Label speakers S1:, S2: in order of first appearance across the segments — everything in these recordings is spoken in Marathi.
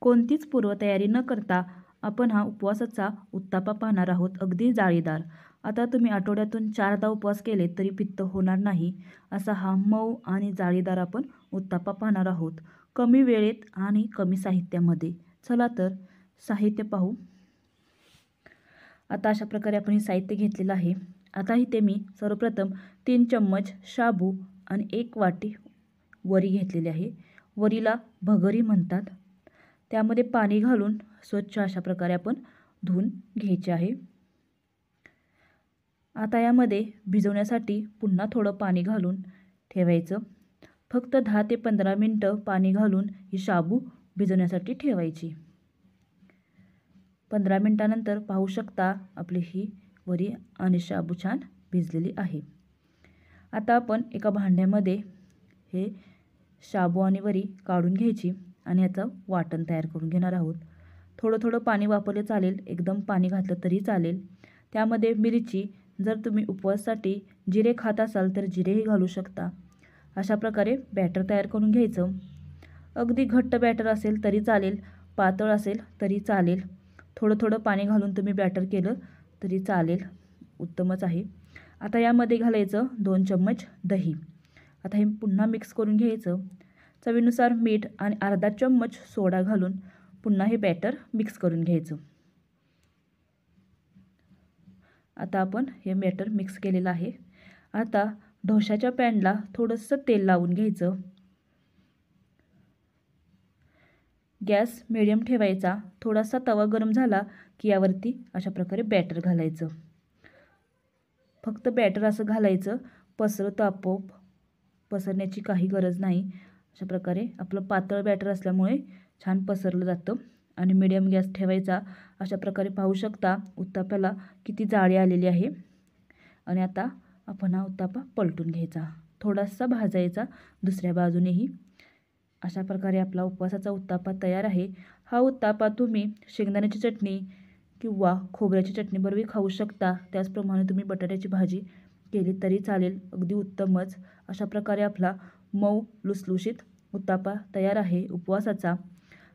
S1: कोणतीच पूर्वतयारी न करता आपण हा उपवासाचा उत्तापा पाहणार आहोत, अगदी जाळीदार. आता तुम्ही आठवड्यातून 4दा उपवास केले तरी पित्त होणार नाही, असा हा मऊ आणि जाळीदार आपण उत्तापा पाहणार आहोत, कमी वेळेत आणि कमी साहित्यामध्ये. चला तर साहित्य पाहू. आता अशा प्रकारे आपण हे साहित्य घेतलेलं आहे. आता इथे मी सर्वप्रथम 3 चम्मच शाबू आणि 1 वाटी वरी घेतलेली आहे. वरीला भगरी म्हणतात. त्यामध्ये पाणी घालून स्वच्छ अशा प्रकारे आपण धुवून घ्यायचे आहे. आता यामध्ये भिजवण्यासाठी पुन्हा थोडं पाणी घालून ठेवायचं. फक्त 10 ते 15 मिनटं पाणी घालून ही शाबू भिजवण्यासाठी ठेवायची. 15 मिनटानंतर पाहू शकता आपली ही वरी आणि शाबू छान भिजलेली आहे. आता आपण एका भांड्यामध्ये हे शाबू आणि वरी काढून घ्यायची आणि याचं वाटण तयार करून घेणार आहोत. थोडं थोडं पाणी वापरले चालेल, एकदम पाणी घातलं तरी चालेल. त्यामध्ये मिरची, जर तुम्ही उपवासासाठी जिरे खात असाल तर जिरेही घालू शकता. अशा प्रकारे बॅटर तयार करून घ्यायचं. अगदी घट्ट बॅटर असेल तरी चालेल, पातळ असेल तरी चालेल. थोडं थोडं पाणी घालून तुम्ही बॅटर केलं तरी चालेल, उत्तमच आहे. आता यामध्ये घालायचं 2 चम्मच दही. आता हे पुन्हा मिक्स करून घ्यायचं. चवीनुसार मीठ आणि अर्धा चम्मच सोडा घालून पुन्हा हे बॅटर मिक्स करून घ्यायचं. आता आपण हे बॅटर मिक्स केलेलं आहे. आता डोशाच्या पॅनला थोडंसं तेल लावून घ्यायचं. गॅस मिडियम ठेवायचा. थोडासा तवा गरम झाला की यावरती अशा प्रकारे बॅटर घालायचं. फक्त बॅटर असं घालायचं, पसरतं आपोआप, पसरण्याची काही गरज नाही. अशा प्रकारे आपलं पातळ बॅटर असल्यामुळे छान पसरलं जातं. आणि मिडियम गॅस ठेवायचा. अशा प्रकारे पाहू शकता उत्ताप्याला किती जाळी आलेली आहे. आणि आता आपण हा उत्तापा पलटून घ्यायचा, थोडासा भाजायचा दुसऱ्या बाजूनेही. अशा प्रकारे आपला उपवासाचा उत्तापा तयार आहे. हा उत्तापा तुम्ही शेंगदाण्याची चटणी किंवा खोबऱ्याची चटणीबरोबर खाऊ शकता. त्याचप्रमाणे तुम्ही बटाट्याची भाजी केली तरी चालेल, अगदी उत्तमच. अशा प्रकारे आपला मऊ लुसलुशीत उत्तापा तयार आहे उपवासाचा.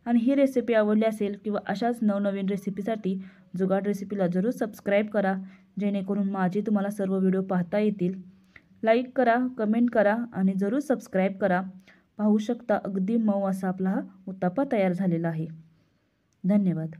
S1: आणि ही रेसिपी आवडली असेल किंवा अशाच नवनवीन रेसिपीसाठी जुगाड रेसिपीला जरूर सबस्क्राईब करा, जेणेकरून माझे तुम्हाला सर्व व्हिडिओ पाहता येतील. लाईक करा, कमेंट करा आणि जरूर सबस्क्राईब करा. पाहू शकता अगदी मऊ असा आपला हा उत्तापा तयार झालेला आहे. धन्यवाद.